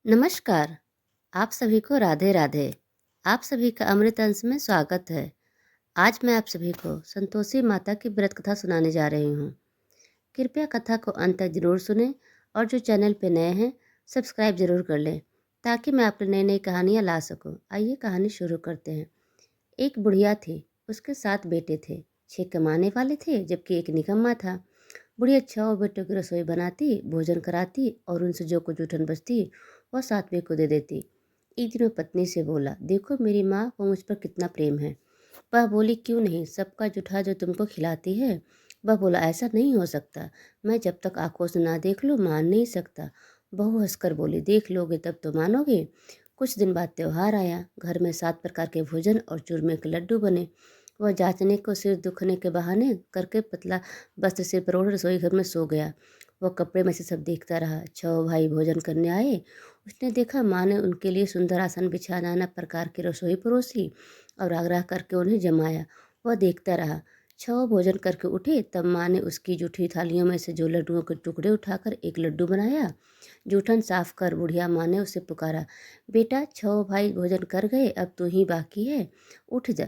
नमस्कार। आप सभी को राधे राधे। आप सभी का अमृत अंश में स्वागत है। आज मैं आप सभी को संतोषी माता की व्रत कथा सुनाने जा रही हूँ। कृपया कथा को अंत तक जरूर सुनें और जो चैनल पे नए हैं सब्सक्राइब जरूर कर लें ताकि मैं आप नई नई कहानियाँ ला सकूँ। आइए कहानी शुरू करते हैं। एक बुढ़िया थी, उसके 7 बेटे थे। 6 कमाने वाले थे जबकि एक निकम्मा था। बुढ़िया 6 बेटों की रसोई बनाती, भोजन कराती और उनसे जो कुछ जूठन बचती वह 7वें को दे देती। एक दिन वो पत्नी से बोला, देखो मेरी माँ को मुझ पर कितना प्रेम है। वह बोली, क्यों नहीं, सबका जूठा जो तुमको खिलाती है। वह बोला, ऐसा नहीं हो सकता, मैं जब तक आंखों से ना देख लूँ मान नहीं सकता। बहू हंसकर बोली, देख लोगे तब तो मानोगे। कुछ दिन बाद त्योहार आया। घर में 7 प्रकार के भोजन और चूरमे के लड्डू बने। वह जांचने को सिर दुखने के बहाने करके पतला वस्त्र सिर पर ओढ़ रसोई घर में सो गया। वह कपड़े में से सब देखता रहा। 6 भाई भोजन करने आए। उसने देखा माँ ने उनके लिए सुंदर आसन बिछा नाना प्रकार की रसोई परोसी और आग्रह करके उन्हें जमाया। वह देखता रहा। 6 भोजन करके उठे तब माँ ने उसकी जूठी थालियों में से जो लड्डुओं के टुकड़े उठाकर एक लड्डू बनाया। जूठन साफ कर बुढ़िया माँ ने उसे पुकारा, बेटा 6 भाई भोजन कर गए, अब तू ही बाकी है, उठ जा,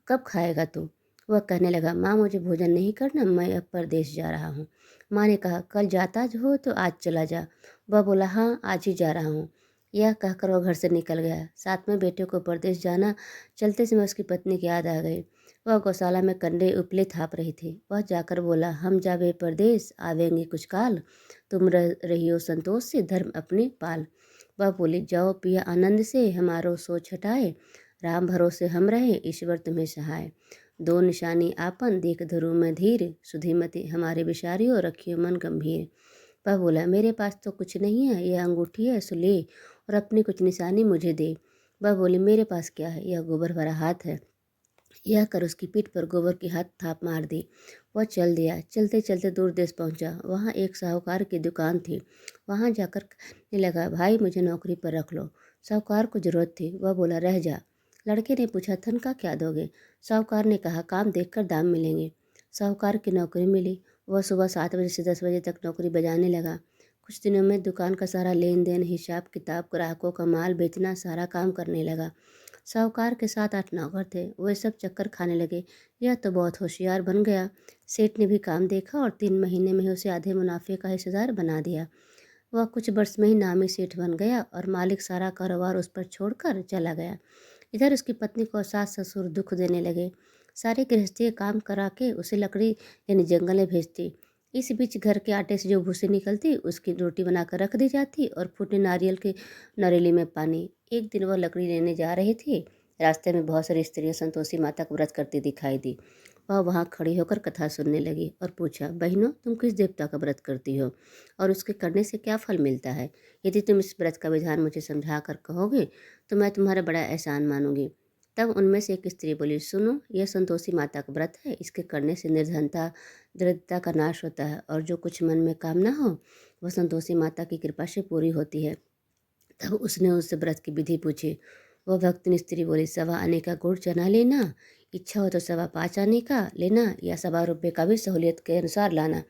कब खाएगा तू। वह कहने लगा, माँ मुझे भोजन नहीं करना, मैं अब परदेश जा रहा हूँ। माँ ने कहा, कल जाता हो तो आज चला जा। वह बोला, हाँ आज ही जा रहा हूँ। यह कहकर वह घर से निकल गया। 7वें बेटे को परदेश जाना चलते समय उसकी पत्नी की याद आ गई। वह गौशाला में कंडे उपले थाप रही थी। वह जाकर बोला, हम जावे परदेश आवेंगे कुछ काल, तुम रहियो संतोष से धर्म अपने पाल। वह बोली, जाओ पिया आनंद से हमारो सोच हटाए, राम भरोसे हम रहे ईश्वर तुम्हें सहाय। दो निशानी आपन देख धरु में धीर, सुधीमती हमारे विचारियो रखियो मन गंभीर। वह बोला, मेरे पास तो कुछ नहीं है, यह अंगूठी है सो ले और अपनी कुछ निशानी मुझे दे। वह बोली, मेरे पास क्या है, यह गोबर भरा हाथ है। यह कर उसकी पीठ पर गोबर की हाथ थाप मार दी। वह चल दिया। चलते चलते दूर देश पहुंचा। वहां एक साहूकार की दुकान थी। वहां जाकर कहने लगा, भाई मुझे नौकरी पर रख लो। साहूकार को जरूरत थी। वह बोला, रह जा। लड़के ने पूछा, तनख्वाह क्या दोगे। साहूकार ने कहा, काम देखकर दाम मिलेंगे। साहूकार की नौकरी मिली। वह सुबह 7 बजे से 10 बजे तक नौकरी बजाने लगा। कुछ दिनों में दुकान का सारा लेन देन, हिसाब किताब, ग्राहकों का माल बेचना, सारा काम करने लगा। साहूकार के 7-8 नौकर थे। वे सब चक्कर खाने लगे। यह तो बहुत होशियार बन गया। सेठ ने भी काम देखा और 3 महीने में ही उसे आधे मुनाफे का हिस्सेदार बना दिया। वह कुछ वर्ष में ही नामी सेठ बन गया और मालिक सारा कारोबार उस पर छोड़कर चला गया। इधर उसकी पत्नी को सास ससुर दुख देने लगे। सारी गृहस्थी काम करा के उसे लकड़ी यानी जंगल में भेजती। इस बीच घर के आटे से जो भूसी निकलती उसकी रोटी बनाकर रख दी जाती और फूटे नारियल के नरेली में पानी। एक दिन वह लकड़ी लेने जा रहे थे। रास्ते में बहुत सारी स्त्रियां संतोषी माता को व्रत करती दिखाई दी। वह वहाँ खड़ी होकर कथा सुनने लगी और पूछा, बहनों तुम किस देवता का व्रत करती हो और उसके करने से क्या फल मिलता है। यदि तुम इस व्रत का विधान मुझे समझा कर कहोगे तो मैं तुम्हारा बड़ा एहसान मानूंगी। तब उनमें से एक स्त्री बोली, सुनो, यह संतोषी माता का व्रत है। इसके करने से निर्धनता दरिद्रता का नाश होता है और जो कुछ मन में कामना हो वह संतोषी माता की कृपा से पूरी होती है। तब उसने उससे व्रत की विधि पूछी। वह भक्तिनी स्त्री बोली, 1.25 आने का गुड़ चना लेना, इच्छा हो तो 5.25 आने का लेना या 1.25 रुपये का भी सहूलियत के अनुसार लाना।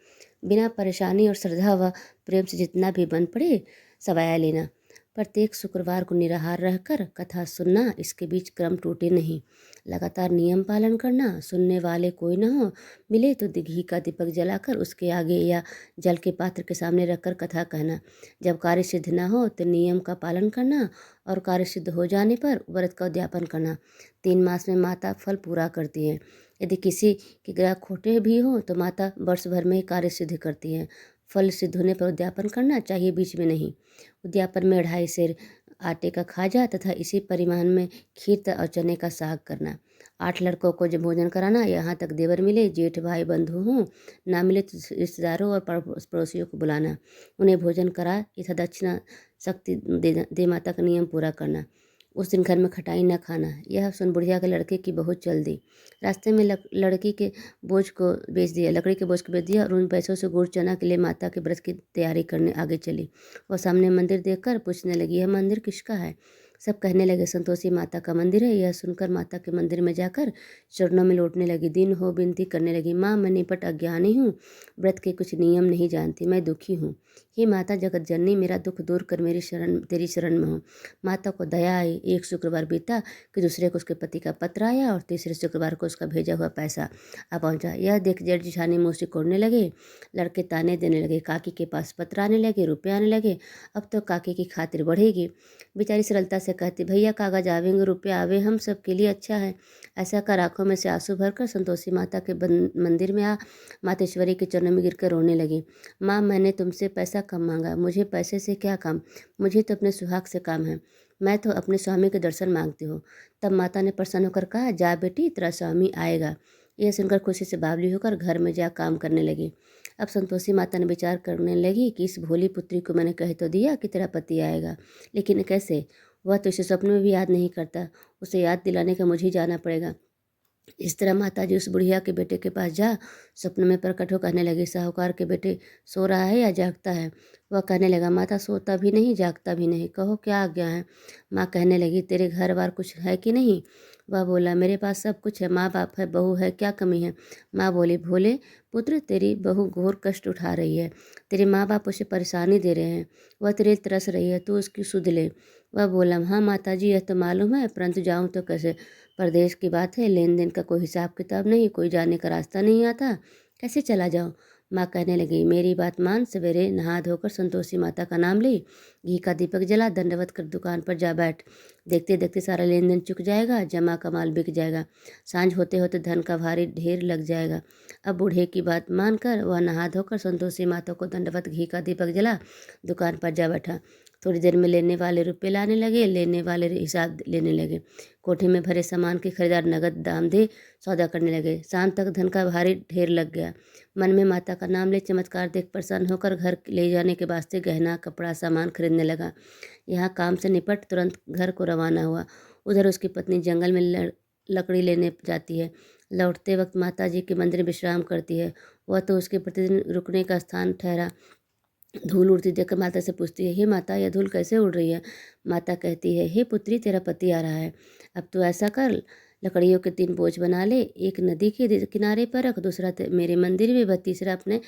बिना परेशानी और श्रद्धा व प्रेम से जितना भी बन पड़े सवाया लेना। प्रत्येक शुक्रवार को निराहार रहकर कथा सुनना, इसके बीच क्रम टूटे नहीं। लगातार नियम पालन करना। सुनने वाले कोई न हो, मिले तो घी का दीपक जलाकर उसके आगे या जल के पात्र के सामने रखकर कथा कहना। जब कार्य सिद्ध न हो तो नियम का पालन करना और कार्य सिद्ध हो जाने पर व्रत का उद्यापन करना। 3 मास में माता फल पूरा करती है। यदि किसी के ग्रह खोटे भी हों तो माता वर्ष भर में ही कार्य सिद्ध करती है। फल सिद्ध होने पर उद्यापन करना चाहिए, बीच में नहीं। उद्यापन में 2.5 सेर आटे का खाजा तथा इसी परिमाण में खीर और चने का साग करना। 8 लड़कों को जब भोजन कराना, यहाँ तक देवर मिले जेठ भाई बंधु हों, ना मिले तो रिश्तेदारों और पड़ोसियों को बुलाना, उन्हें भोजन करा यथा दक्षिणा शक्ति दे माता का नियम पूरा करना। उस दिन घर में खटाई न खाना। यह सुन बुढ़िया के लड़के की बहू चल दी। रास्ते में लड़की के बोझ को बेच दिया, लकड़ी के बोझ को बेच दिया और उन पैसों से गुड़ चना के लिए माता के व्रत की तैयारी करने आगे चली। वह सामने मंदिर देखकर पूछने लगी, यह मंदिर किसका है। सब कहने लगे संतोषी माता का मंदिर है। यह सुनकर माता के मंदिर में जाकर चरणों में लौटने लगी। दिन हो विनती करने लगी, माँ मैं निपट अज्ञानी हूँ, व्रत के कुछ नियम नहीं जानती, मैं दुखी हूँ। हे माता जगत जननी, मेरा दुख दूर कर मेरी शरण तेरी शरण में हो। माता को दया आई। एक शुक्रवार बीता कि दूसरे को उसके पति का पत्र आया और तीसरे शुक्रवार को उसका भेजा हुआ पैसा आ पहुँचा। यह देख जेठ जिठानी मुँह सिकोड़ने लगे। लड़के ताने देने लगे, काकी के पास पत्र आने लगे, रुपये आने लगे, अब तो काकी की खातिर बढ़ेगी। बेचारी सरलता से कहती, भैया कागज आवेंगे, रुपये आवे, हम सब के लिए अच्छा है। ऐसा कर आंखों में से आंसू भरकर संतोषी माता के मंदिर में आ मातेश्वरी के चरणों में गिरकर रोने लगी। माँ मैंने तुमसे पैसा कम मांगा, मुझे पैसे से क्या काम, मुझे तो अपने सुहाग से काम है, मैं तो अपने स्वामी के दर्शन मांगती हूँ। तब माता ने प्रसन्न होकर कहा, जा बेटी तेरा स्वामी आएगा। यह सुनकर खुशी से बावली होकर घर में जा काम करने लगी। अब संतोषी माता ने विचार करने लगी कि इस भोली पुत्री को मैंने कह तो दिया कि तेरा पति आएगा, लेकिन कैसे, वह तो इसे सपने में भी याद नहीं करता, उसे याद दिलाने का मुझे ही जाना पड़ेगा। इस तरह माताजी उस बुढ़िया के बेटे के पास जा स्वप्न में प्रकट हो कहने लगी, साहूकार के बेटे सो रहा है या जागता है। वह कहने लगा, माता सोता भी नहीं जागता भी नहीं, कहो क्या आज्ञा है। माँ कहने लगी, तेरे घर बार कुछ है कि नहीं। वह बोला, मेरे पास सब कुछ है, माँ बाप है, बहू है, क्या कमी है। माँ बोली, भोले पुत्र तेरी बहू घोर कष्ट उठा रही है, तेरे माँ बाप उसे परेशानी दे रहे हैं, वह तेरे तरस रही है, तू उसकी सुध ले। वह बोला, हाँ माता जी यह तो मालूम है, परंतु जाऊँ तो कैसे, परदेश की बात है, लेन देन का कोई हिसाब किताब नहीं, कोई जाने का रास्ता नहीं आता, कैसे चला जाऊँ। माँ कहने लगी, मेरी बात मान, सवेरे नहा धोकर संतोषी माता का नाम ले, घी का दीपक जला, दंडवत कर दुकान पर जा बैठ, देखते देखते सारा लेन देन चुक जाएगा, जमा का माल बिक जाएगा, सांझ होते होते धन का भारी ढेर लग जाएगा। अब बूढ़े की बात मानकर वह नहा धोकर संतोषी माता को दंडवत घी का दीपक जला दुकान पर जा बैठा। थोड़ी देर में लेने वाले रुपये लाने लगे, लेने वाले हिसाब लेने लगे। कोठी में भरे सामान के खरीदार नगद दाम दे सौदा करने लगे। शाम तक धन का भारी ढेर लग गया। मन में माता का नाम ले चमत्कार देख प्रसन्न होकर घर ले जाने के वास्ते गहना कपड़ा सामान खरीदने लगा। यहाँ काम से निपट तुरंत घर को रवाना हुआ। उधर उसकी पत्नी जंगल में लकड़ी लेने जाती है। लौटते वक्त माता जी के मंदिर में विश्राम करती है। वह तो उसके प्रतिदिन रुकने का स्थान ठहरा। धूल उड़ती देखकर माता से पूछती है, हे माता यह धूल कैसे उड़ रही है। माता कहती है, हे पुत्री तेरा पति आ रहा है, अब तो ऐसा कर लकड़ियों के 3 बोझ बना ले, एक नदी के किनारे पर रख, दूसरा मेरे मंदिर में व तीसरा अपने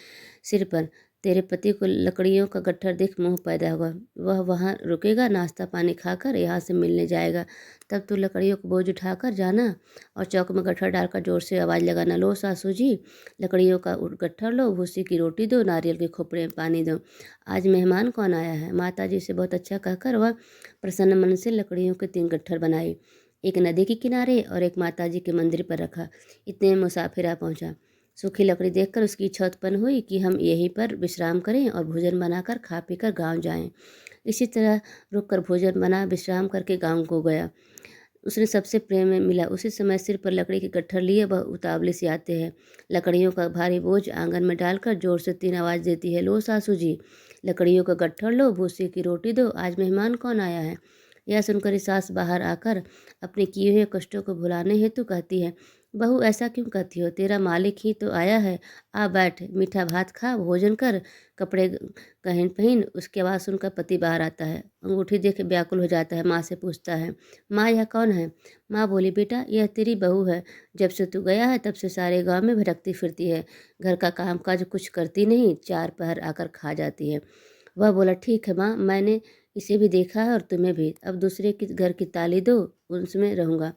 सिर पर। तेरे पति को लकड़ियों का गट्ठर देख मोह पैदा होगा, वह वहाँ रुकेगा, नाश्ता पानी खाकर यहाँ से मिलने जाएगा। तब तू लकड़ियों को बोझ उठाकर जाना और चौक में गट्ठर डालकर जोर से आवाज़ लगाना, लो सासू जी लकड़ियों का गट्ठर लो, भूसी की रोटी दो, नारियल के खोपड़े में पानी दो, आज मेहमान कौन आया है। माता जी से बहुत अच्छा कहकर वह प्रसन्न मन से लकड़ियों के 3 गट्ठर बनाए, एक नदी के किनारे और एक माता जी के मंदिर पर रखा। इतने में मुसाफिर आ पहुँचा। सूखी लकड़ी देखकर उसकी इच्छा उत्पन्न हुई कि हम यहीं पर विश्राम करें और भोजन बनाकर खा पीकर गांव जाएं। इसी तरह रुककर भोजन बना विश्राम करके गांव को गया। उसने सबसे प्रेम में मिला। उसी समय सिर पर लकड़ी के गट्ठर लिए वह उतावले से आते हैं। लकड़ियों का भारी बोझ आंगन में डालकर जोर से 3 आवाज़ देती है, लो सासू जी लकड़ियों का गट्ठर लो, भूसे की रोटी दो, आज मेहमान कौन आया है। यह सुनकर सास बाहर आकर अपने किए हुए कष्टों को भुलाने हेतु कहती है, बहू ऐसा क्यों कहती हो, तेरा मालिक ही तो आया है, आ बैठ, मीठा भात खा, भोजन कर, कपड़े गहन पहन। उसके बाद सुनकर पति बाहर आता है, अंगूठी देख व्याकुल हो जाता है। माँ से पूछता है, माँ यह कौन है। माँ बोली, बेटा यह तेरी बहू है, जब से तू गया है तब से सारे गांव में भटकती फिरती है, घर का काम काज कुछ करती नहीं, 4 पहर आकर खा जाती है। वह बोला, ठीक है माँ, मैंने इसे भी देखा है और तुम्हें भी, अब दूसरे के घर की ताली दो, उसमें रहूँगा।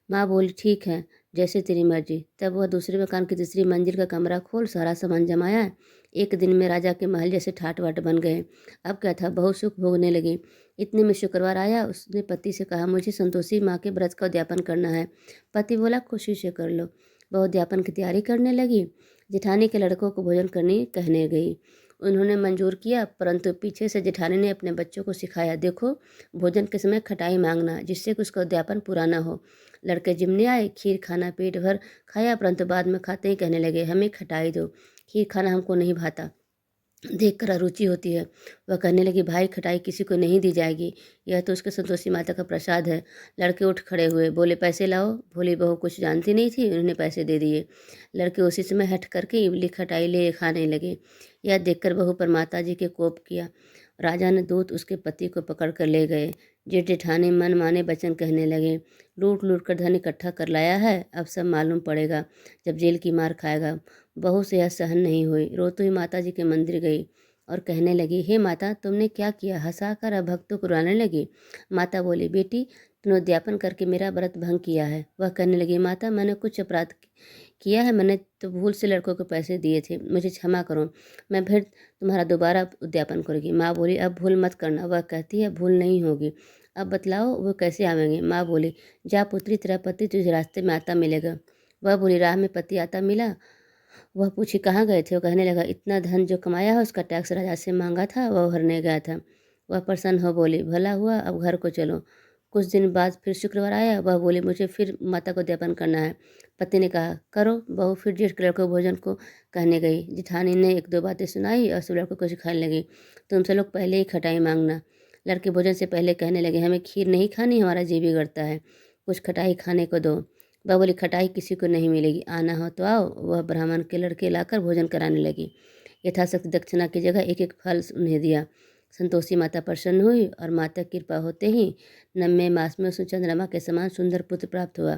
माँ बोली, ठीक है जैसे तेरी मर्जी। तब वह दूसरे मकान की तीसरी मंजिल का कमरा खोल सारा सामान जमाया। एक दिन में राजा के महल जैसे ठाट बाट बन गए। अब क्या था, बहुत सुख भोगने लगी। इतने में शुक्रवार आया। उसने पति से कहा, मुझे संतोषी माँ के व्रत का उद्यापन करना है। पति बोला, खुशी से कर लो। वह उद्यापन की तैयारी करने लगी। जेठानी के लड़कों को भोजन करने कहने गई। उन्होंने मंजूर किया, परंतु पीछे से जेठानी ने अपने बच्चों को सिखाया, देखो भोजन के समय खटाई मांगना, जिससे कि उसका उद्यापन पूरा ना हो। लड़के जिमने आए, खीर खाना पेट भर खाया, परंतु बाद में खाते ही कहने लगे, हमें खटाई दो, खीर खाना हमको नहीं भाता, देख कर अरुचि होती है। वह कहने लगी, भाई खटाई किसी को नहीं दी जाएगी, यह तो उसके संतोषी माता का प्रसाद है। लड़के उठ खड़े हुए, बोले, पैसे लाओ। भोली बहू कुछ जानती नहीं थी, उन्होंने पैसे दे दिए। लड़के उसी समय हट करके इमली खटाई ले खाने लगे। यह देखकर बहू पर माता जी के कोप किया राजा ने दूत उसके पति को पकड़ कर ले गए। जेठ जेठानी मन माने वचन कहने लगे, लूट लूट कर धन इकट्ठा कर लाया है, अब सब मालूम पड़ेगा जब जेल की मार खाएगा। बहू से यह सहन नहीं हुई, रोती हुई माता जी के मंदिर गई और कहने लगी, हे माता, तुमने क्या किया? हंसाकर अब भक्तों को रुलाने लगी। माता बोली, बेटी, तूने उद्यापन करके मेरा व्रत भंग किया है। वह कहने लगी, माता, मैंने कुछ अपराध किया है? मैंने तो भूल से लड़कों को पैसे दिए थे, मुझे क्षमा करो, मैं फिर तुम्हारा दोबारा उद्यापन करूँगी। माँ बोली, अब भूल मत करना। वह कहती है, भूल नहीं होगी, अब बतलाओ वो कैसे आवेंगे? माँ बोली, जा पुत्री, तेरा पति तुझे रास्ते में आता मिलेगा। वह बोली, राह में पति आता मिला? वह पूछी, कहाँ गए थे? वो कहने लगा, इतना धन जो कमाया है उसका टैक्स राजा से मांगा था, वह भरने गया था। वह प्रसन्न हो बोली, भला हुआ, अब घर को चलो। कुछ दिन बाद फिर शुक्रवार आया। वह बोली, मुझे फिर माता को उद्यापन करना है। पति ने कहा, करो। बहू फिर जेठ के लड़कों भोजन को कहने गई। जिठानी ने एक दो बातें सुनाई और सब लड़कों को सिखाने लगी, तुमसे लोग पहले ही खटाई मांगना। लड़के भोजन से पहले कहने लगे, हमें खीर नहीं खानी, हमारा जी बिगड़ता है, कुछ खटाई खाने को दो। वह बोली, खटाई किसी को नहीं मिलेगी, आना हो तो आओ। वह ब्राह्मण के लड़के लाकर भोजन कराने लगी। यथाशक्ति दक्षिणा की जगह एक एक फल उन्हें दिया। संतोषी माता प्रसन्न हुई और माता की कृपा होते ही 9वें मास में उसे चंद्रमा के समान सुंदर पुत्र प्राप्त हुआ।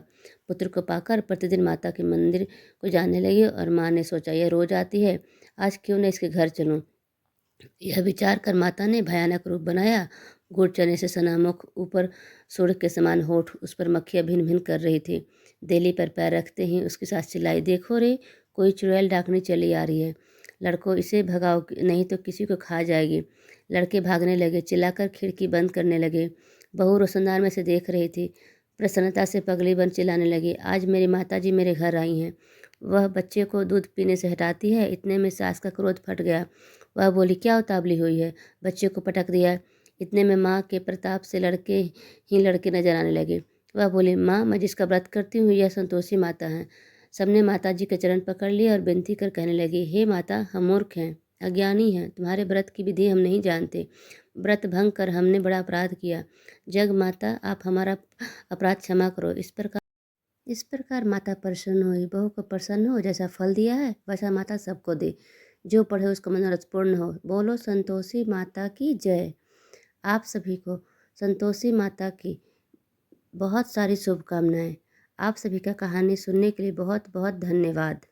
पुत्र को पाकर प्रतिदिन माता के मंदिर को जाने लगी और माँ ने सोचा, यह रोज आती है, आज क्यों न इसके घर चलूं। यह विचार कर माता ने भयानक रूप बनाया। गुड़ चने से सना मुख, ऊपर सूर्य के समान होठ, उस पर मक्खियाँ भिन भिन कर रही थी। देली पर पैर रखते ही उसके साथ चिल्लाई, देखो रे, कोई चुड़ैल डाकनी चली आ रही है, लड़कों इसे भगाओ नहीं तो किसी को खा जाएगी। लड़के भागने लगे, चिल्लाकर खिड़की बंद करने लगे। बहू रोशनदान में से देख रही थी, प्रसन्नता से पगली बन चिल्लाने लगी, आज मेरी माता जी मेरे घर आई हैं। वह बच्चे को दूध पीने से हटाती है, इतने में सास का क्रोध फट गया। वह बोली, क्या उतावली हुई है? बच्चे को पटक दिया। इतने में माँ के प्रताप से लड़के ही लड़के नजर आने लगे। वह बोली, माँ, मैं जिसका व्रत करती हूँ यह संतोषी माता है। सबने माता जी के चरण पकड़ लिए और विनती कर कहने लगी, हे माता, हम मूर्ख हैं, अज्ञानी हैं, तुम्हारे व्रत की विधि हम नहीं जानते, व्रत भंग कर हमने बड़ा अपराध किया। जग माता, आप हमारा अपराध क्षमा करो। इस प्रकार माता प्रसन्न हुई। बहू को प्रसन्न हो, जैसा फल दिया है वैसा माता सबको दे, जो पढ़े उसका मनोरथ पूर्ण हो। बोलो संतोषी माता की जय। आप सभी को संतोषी माता की बहुत सारी शुभकामनाएं। आप सभी का कहानी सुनने के लिए बहुत बहुत धन्यवाद।